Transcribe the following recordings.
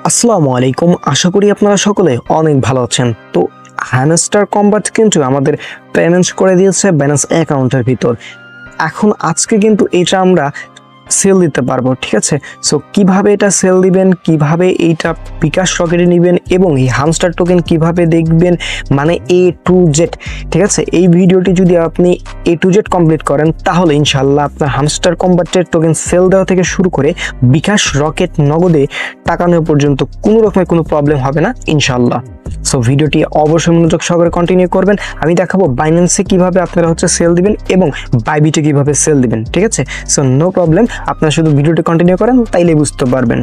আসসালামু আলাইকুম। আশা করি আপনারা সকলে অনেক ভালো আছেন। তো হ্যামস্টার কম্বাট কিন্তু আমাদের পেমেন্ট করে দিয়েছে বাইন্যান্স অ্যাকাউন্টের ভিতর। এখন আজকে কিন্তু এটা আমরা সেল দিতে পারবো, ঠিক আছে। সো কিভাবে এটা সেল দিবেন, কিভাবে এইটা বিকাশ রকেটে নেবেন এবং এই হামস্টার টোকেন কিভাবে দেখবেন, মানে A to Z, ঠিক আছে। এই ভিডিওটি যদি আপনি A to Z কমপ্লিট করেন তাহলে ইনশাল্লাহ আপনার হামস্টার কম্বাটের টোকেন সেল দেওয়া থেকে শুরু করে বিকাশ রকেট নগদে টাকা নেওয়া পর্যন্ত কোনো রকমের কোনো প্রবলেম হবে না ইনশাল্লাহ। সো ভিডিওটি অবশ্যই মনোযোগ সহকারে কন্টিনিউ করবেন। আমি দেখাবো বাইন্যান্সে কিভাবে আপনারা সেল দিবেন এবং বাইবিটে কিভাবে সেল দিবেন, ঠিক আছে। সো নো প্রবলেম, আপনারা শুধু ভিডিওটি কন্টিনিউ করেন, তাইলে বুঝতে পারবেন।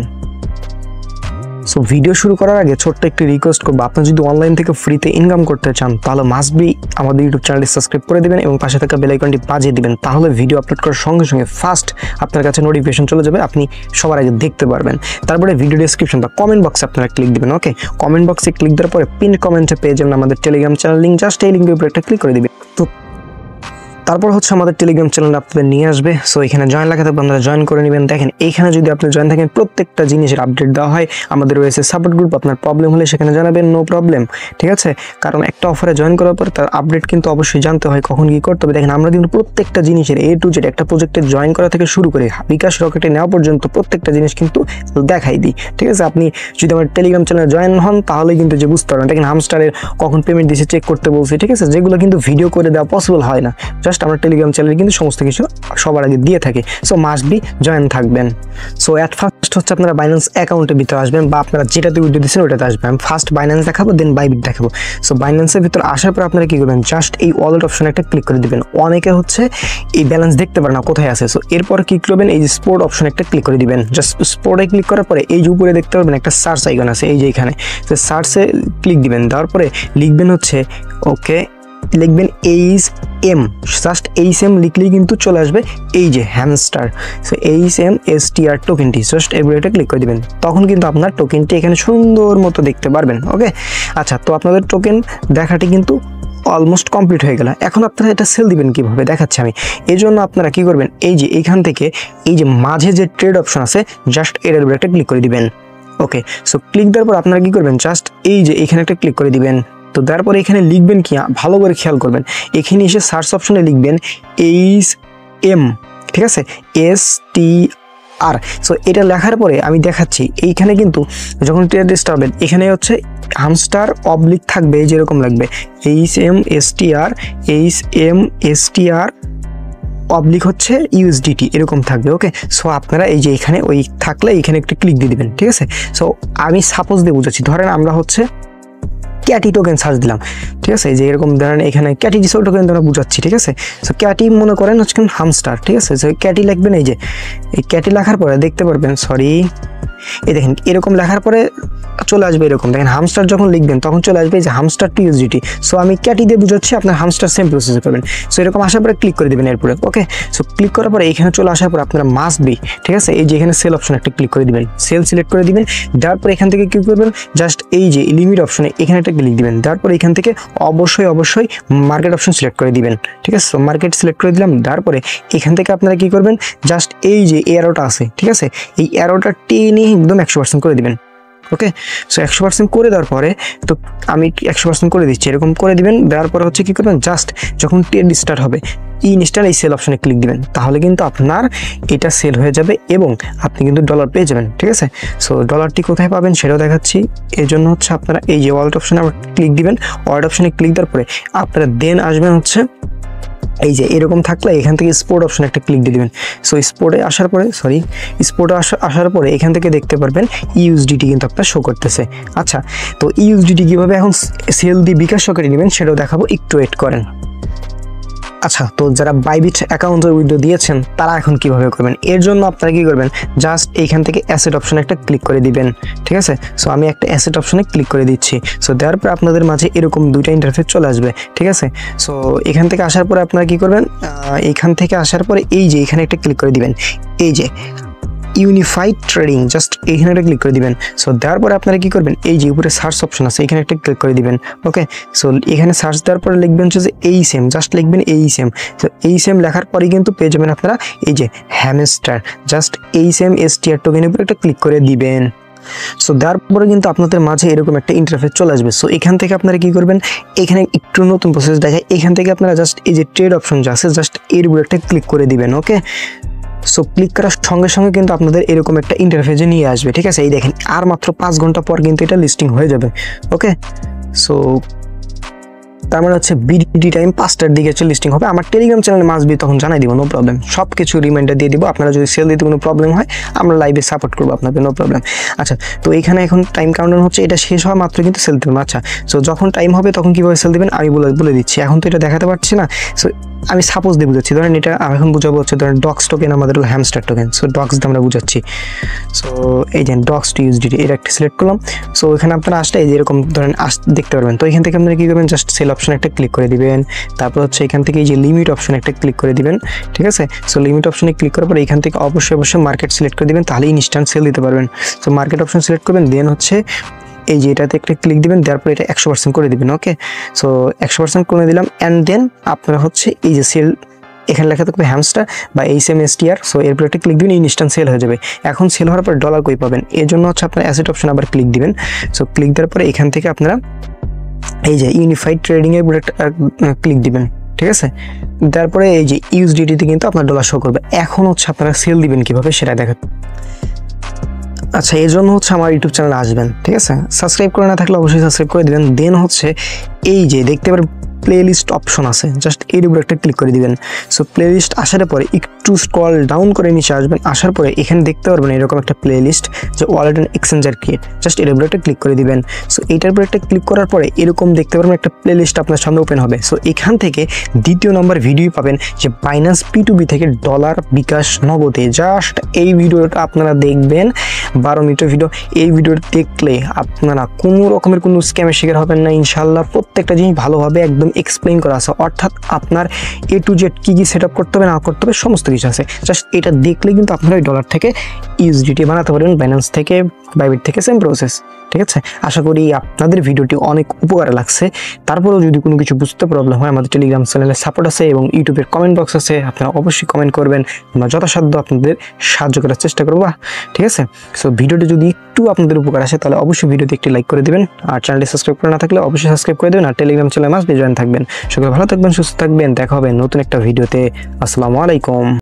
সো ভিডিও শুরু করার আগে ছোট্ট একটি রিকোয়েস্ট করবো, আপনি যদি অনলাইন থেকে ফ্রিতে ইনকাম করতে চান তাহলে মাস্ট বি আমাদের ইউটিউব চ্যানেলটি সাবস্ক্রাইব করে দিবেন এবং পাশে থাকা বেল আইকনটি বাজিয়ে দিবেন। তাহলে ভিডিও আপলোড করার সঙ্গে সঙ্গে ফার্স্ট আপনার কাছে নোটিফিকেশন চলে যাবে, আপনি সবার আগে দেখতে পারবেন। তারপরে ভিডিও ডেসক্রিপশন বা কমেন্ট বক্সে আপনারা ক্লিক দিবেন। ওকে, কমেন্ট বক্সে ক্লিক দেওয়ার পরে পিন কমেন্টে পেয়ে যাবেন আমাদের টেলিগ্রাম চ্যানেল লিঙ্ক। জাস্ট এই লিঙ্কের উপরে একটা ক্লিক করে দিবেন। তো তারপর আমাদের টেলিগ্রাম চ্যানেল আপনাদের নিয়ে আসবে। সো এখানে জয়েন লেখা থাকবে, আপনারা জয়েন করে নেবেন। দেখেন এইখানে যদি আপনি জয়েন থাকেন প্রত্যেকটা জিনিসের আপডেট দেওয়া হয়। আমাদের রয়েছে সাপোর্ট গ্রুপ, আপনার প্রবলেম হলে সেখানে জানাবেন, নো প্রবলেম, ঠিক আছে। কারণ একটা অফারে জয়েন করার পর তার আপডেট কিন্তু অবশ্যই জানতে হয় কখন কী করতে হবে। দেখেন আমরা কিন্তু প্রত্যেকটা জিনিসের A to Z, একটা প্রজেক্টে জয়েন করা থেকে শুরু করে বিকাশ রকেটে নেওয়া পর্যন্ত প্রত্যেকটা জিনিস কিন্তু দেখাই দিই, ঠিক আছে। আপনি যদি আমার টেলিগ্রাম চ্যানেলে জয়েন হন তাহলে কিন্তু যে বুঝতে পারবেন। দেখেন হামস্টারের কখন পেমেন্ট দিয়েছে চেক করতে বলছে, ঠিক আছে, যেগুলো কিন্তু ভিডিও করে দেওয়া পসিবল হয় না। জাস্ট আমরা টেলিগ্রাম চ্যানেল কিন্তু সমস্ত কিছু সবার আগে দিয়ে থাকে। সো মাস্ট বি জয়েন থাকবেন। সো অ্যাট ফার্স্ট আপনারা বাইন্যান্স অ্যাকাউন্টের ভিতরে আসবেন বা আপনারা যেটাতে উইথড্র দিচ্ছেন ওটাতে আসবেন। আমি ফার্স্ট বাইন্যান্স দেখাবো, দেন বাইবিট দেখাবো। সো বাইন্যান্সের ভিতরে আসার পর আপনারা কি করবেন, জাস্ট এই ওয়ালেট অপশনে একটা ক্লিক করে দিবেন। অনেকে এই ব্যালেন্স দেখতে পারে না কোথায় আছে। সো এরপর কি করবেন, এই যে স্পোর্ট অপশনে একটা ক্লিক করে দিবেন। জাস্ট স্পোর্টে ক্লিক করার পরে এই যে উপরে দেখতে পারবেন একটা সার্চ আইকন আছে, এই যে এখানে। তো সার্চে ক্লিক দিবেন, দেওয়ার পরে লিখবেন ওকে, লিখবেন HM, জাস্ট HM লিখলেই কিন্তু চলে আসবে এই যে হ্যামস্টার। সো HMSTR টোকেনটি, জাস্ট এবারে এটা ক্লিক করে দিবেন। তখন কিন্তু আপনার টোকেনটি এখানে সুন্দর মতো দেখতে পারবেন। ওকে, আচ্ছা, তো আপনাদের টোকেন দেখাটি কিন্তু অলমোস্ট কমপ্লিট হয়ে গেল। এখন আপনারা এটা সেল দিবেন কিভাবে দেখাচ্ছি আমি। এই জন্য আপনারা কি করবেন, এই যে এইখান থেকে এই যে মাঝে যে ট্রেড অপশন আছে, জাস্ট এর উপরে একটা ক্লিক করে দিবেন। ওকে, সো ক্লিক দেওয়ার পর আপনারা কি করবেন, জাস্ট এই যে এখানে একটা ক্লিক করে দিবেন। তো তারপরে এখানে লিখবেন কি, ভালো করে খেয়াল করবেন, এখানে এসে সার্চ অপশনে লিখবেন HM, ঠিক আছে, STR। সো এটা লেখার পরে আমি দেখাচ্ছি, এইখানে কিন্তু যখন ট্রেড স্টার্ট হবে এখানে হামস্টার অবলিক থাকবে, যেরকম লাগবে HMSTR অবলিক USDT এরকম থাকবে। ওকে, সো আপনারা এই যে এখানে ওই থাকলে এখানে একটু ক্লিক দিয়ে দিবেন, ঠিক আছে। সো আমি সাপোজ দিয়ে বুঝাচ্ছি, ধরেন আমরা ক্যাটি টোকেন সার্চ দিলাম, ঠিক আছে, যে এরকম ধরেন এখানে ক্যাটি ডিসো টোকেন আমরা বুঝাচ্ছি, ঠিক আছে। সো ক্যাটি মনে করেন হামস্টার, ঠিক আছে। সো ক্যাটি লিখবেন, এই যে এই ক্যাটি লেখার পরে দেখতে পারবেন, এই দেখেন এরকম লেখার পরে চলে আসবে এরকম। দেখেন হামস্টার যখন লিখবেন তখন চলে আসবে যে হামস্টার টু USDT। সো আমি ক্যাটি দিয়ে বুঝাচ্ছি, আপনার হামস্টার সেম প্রসেস করবেন। সো এরকম আসার পরে ক্লিক করে দেবেন এরপরে। ওকে, সো ক্লিক করার পরে এখানে চলে আসার পর আপনারা মাস্ট বি, ঠিক আছে, এই যে এখানে সেল অপশন একটা ক্লিক করে দিবেন, সেল সিলেক্ট করে দিবেন। দেওয়ার পরে এখান থেকে কি করবেন, জাস্ট এই যে লিমিট অপশনে এখানে একটা ক্লিক দিবেন। দেওয়ার পরে এখান থেকে অবশ্যই মার্কেট অপশন সিলেক্ট করে দিবেন, ঠিক আছে। সো মার্কেট সিলেক্ট করে দিলাম। দেওয়ার পরে এখান থেকে আপনারা কি করবেন, জাস্ট এই যে অ্যারোটা আছে, ঠিক আছে, এই অ্যারোটা টেনে একদম 100% করে দিবেন। ওকে, সো 100% করে দেওয়ার পরে, তো আমি 100% করে দিচ্ছি, এরকম করে দিবেন। দেওয়ার পরে কি করবেন, জাস্ট যখন ট্রেড স্টার্ট হবে ইনস্ট্যান্ট এই সেল অপশনে ক্লিক দিবেন। তাহলে কিন্তু আপনার এটা সেল হয়ে যাবে এবং আপনি কিন্তু ডলার পেয়ে যাবেন, ঠিক আছে। সো ডলারটি কোথায় পাবেন সেটাও দেখাচ্ছি। এই জন্য আপনারা এই যে ওয়ালেট অপশনে আবার ক্লিক দিবেন। ওয়ালেট অপশনে ক্লিক দেওয়ার পরে আপনারা দেন আসবেন এই যে এরকম থাকলে এখান থেকে স্পোর্ট অপশন একটা ক্লিক দিয়ে দিবেন। সো স্পোর্টে আসার পরে আসার পরে এখান থেকে দেখতে পারবেন USDT কিন্তু আপনার শো করতেছে। আচ্ছা, তো USDT কীভাবে এখন সেল দিয়ে বিকাশ রকেটে নেবেন সেটাও দেখাবো, একটু ওয়েট করেন। আচ্ছা, তো যারা বাইবিট অ্যাকাউন্টে উইথড্র দিয়েছেন তারা এখন কিভাবে করবেন, এর জন্য আপনারা কি করবেন, জাস্ট এইখান থেকে অ্যাসেট অপশনে একটা ক্লিক করে দিবেন, ঠিক আছে। সো আমি একটা অ্যাসেট অপশনে ক্লিক করে দিচ্ছি। সো দেওয়ার পর আপনাদের মাঝে এরকম দুইটা ইন্টারফেস চলে আসবে, ঠিক আছে। সো এখান থেকে আসার পরে আপনারা কি করবেন, এইখান থেকে আসার পরে এই যে এখানে একটা ক্লিক করে দিবেন, এই যে ইউনিফাইড ট্রেডিং, জাস্ট এইখানে একটা ক্লিক করে দিবেন। সো দেওয়ার পরে আপনারা কি করবেন, এই যে উপরে সার্চ অপশন আছে এখানে একটা ক্লিক করে দিবেন। ওকে, সো এখানে সার্চ দেওয়ার পরে লিখবেন যে HM, জাস্ট লিখবেন HM। তো HM লেখার পরেই কিন্তু পেয়ে যাবেন আপনারা এই যে হ্যামস্টার, জাস্ট HMSTR টোকেনের উপরে একটা ক্লিক করে দিবেন। সো তারপরে কিন্তু আপনাদের মাঝে এরকম একটা ইন্টারফেস চলে আসবে। সো এখান থেকে আপনারা কি করবেন, এখানে একটু নতুন প্রসেস দেখায়, এখান থেকে আপনারা জাস্ট এই যে ট্রেড অপশন যা আছে জাস্ট এর উপর একটা ক্লিক করে দিবেন। ওকে, সো ক্লিক করার সঙ্গে সঙ্গে কিন্তু আপনাদের এরকম একটা ইন্টারফেসে নিয়ে আসবে। ঠিক আছে, এই দেখেন আর মাত্র 5 ঘন্টা পর কিন্তু এটা লিস্টিং হয়ে যাবে। ওকে, সো তার মানে হচ্ছে বিডি টাইম 5টার দিকে হচ্ছে লিস্টিং হবে। আমার টেলিগ্রাম চ্যানেলে মাস্ট বি তখন জানাই দিব, নো প্রবলেম, সব কিছু রিমাইন্ডার দিয়ে দিব। আপনারা যদি সেল দিতে কোনো প্রবলেম হয় আমরা লাইভে সাপোর্ট করবো আপনাকে, নো প্রবলেম। আচ্ছা, তো এখানে এখন টাইম কাউন্টার হচ্ছে, এটা শেষ হওয়া মাত্র কিন্তু সেল দেবেন। আচ্ছা, সো যখন টাইম হবে তখন কীভাবে সেল দেবেন আমি বলে দিচ্ছি। এখন তো এটা দেখাতে পারছি না, সো আমি সাপোজ দিয়ে বুঝাচ্ছি। ধরেন এটা এখন বুঝাবো হচ্ছে, ধরেন ডক্স টোকেন আমাদের হলো হ্যামস্টার টোকেন। সো ডক্স দিয়ে আমরা বুঝাচ্ছি। সো এই যে ডক্স টু ইউএসডিটি এটা একটা সিলেক্ট করলাম। সো এখানে আপনারা আসলে এই যে এরকম ধরেন দেখতে পারবেন। তো এখান থেকে আপনারা কী করবেন, জাস্ট সেল অপশন একটা ক্লিক করে দিবেন। তারপর হচ্ছে এখান থেকে এই যে লিমিট অপশন একটা ক্লিক করে দিবেন। ঠিক আছে, সো লিমিট অপশনে ক্লিক করার পর এখান থেকে অবশ্যই মার্কেট সিলেক্ট করে দিবেন, তাহলে ইনস্ট্যান্ট সেল দিতে পারবেন। সো মার্কেট অপশন সিলেক্ট করবেন, দেন হচ্ছে এই যে এটাতে একটা ক্লিক দিবেন, দেওয়ার পর এটা 100% করে দিবেন। ওকে, সো 100% করে দিলাম। অ্যান্ড দেন আপনারা হচ্ছে এই যে সেল এখানে লেখা থাকবে হ্যামস্টার বা HMSTR। সো এরপর একটা ক্লিক দিবেন, ইনস্ট্যান্ট সেল হয়ে যাবে। এখন সেল হওয়ার পর ডলার কই পাবেন, এর জন্য হচ্ছে আপনার অ্যাসেট অপশন আবার ক্লিক দিবেন। সো ক্লিক দেওয়ার পরে এখান থেকে আপনারা এই যে ইউনিফাইড ট্রেডিংয়ের উপর একটা ক্লিক দিবেন। ঠিক আছে, তারপরে এই যে ইউএসডিটিতে কিন্তু আপনার ডলার শো করবে। এখন হচ্ছে আপনারা সেল দিবেন কীভাবে সেটা দেখেন। আচ্ছা, এর জন্য হচ্ছে আমার ইউটিউব চ্যানেলে আসবেন। ঠিক আছে, সাবস্ক্রাইব করে না থাকলে অবশ্যই সাবস্ক্রাইব করে দিবেন। দেন হচ্ছে এই যে দেখতে পারেন প্লেলিস্ট অপশন আছে, জাস্ট এর উপর একটা ক্লিক করে দিবেন। সো প্লেলিস্ট আসার পরে একটু স্ক্রল ডাউন করে নিচে আসবেন। আসার পরে এখানে দেখতে পারবেন এরকম একটা প্লেলিস্ট যে wallet and exchanger create, just এর উপর একটা ক্লিক করে দিবেন। সো এইটার উপর একটা ক্লিক করার পরে এরকম দেখতে পারবেন একটা প্লেলিস্ট আপনার সামনে ওপেন হবে। সো এখান থেকে দ্বিতীয় নম্বর ভিডিও পাবেন যে বাইন্যান্স P2B থেকে ডলার বিকাশ নগদে। জাস্ট এই ভিডিওটা আপনারা দেখবেন, 12 মিনিটের ভিডিও। এই ভিডিওটা দেখলে আপনারা কোনো রকমের কোনো স্ক্যামের শিকার হবেন না ইনশাল্লাহ। প্রত্যেকটা জিনিস ভালোভাবে একদম এক্সপ্লেইন করা আছে, অর্থাৎ আপনার A to Z কী কী সেট আপ করতে হবে না করতে হবে সমস্ত কিছু আছে। জাস্ট এটা দেখলে কিন্তু আপনারা ওই ডলার থেকে ইউএসডিটি বানাতে পারবেন, বাইন্যান্স থেকে, বাইবিট থেকে, সেম প্রসেস। ঠিক আছে, আশা করি আপনাদের ভিডিওটি অনেক উপকারে লাগছে। তারপরেও যদি কোনো কিছু বুঝতে প্রবলেম হয় আমাদের টেলিগ্রাম চ্যানেলে সাপোর্ট আছে এবং ইউটিউবের কমেন্ট বক্স আছে, আপনারা অবশ্যই কমেন্ট করবেন, আমরা যথাসাধ্য আপনাদের সাহায্য করার চেষ্টা করবো। ঠিক আছে, সো ভিডিওটি যদি একটু আপনাদের উপকার আসে তাহলে অবশ্যই ভিডিওতে একটি লাইক করে দেবেন, আর চ্যানেলটি সাবস্ক্রাইব করে না থাকলে অবশ্যই সাবস্ক্রাইব করে দেবেন, আর টেলিগ্রাম চ্যানেলে মাস্ট বি জয়েন থাকবেন। সকলে ভালো থাকবেন, সুস্থ থাকবেন, দেখা হবে নতুন একটা ভিডিওতে। আসসালামু আলাইকুম।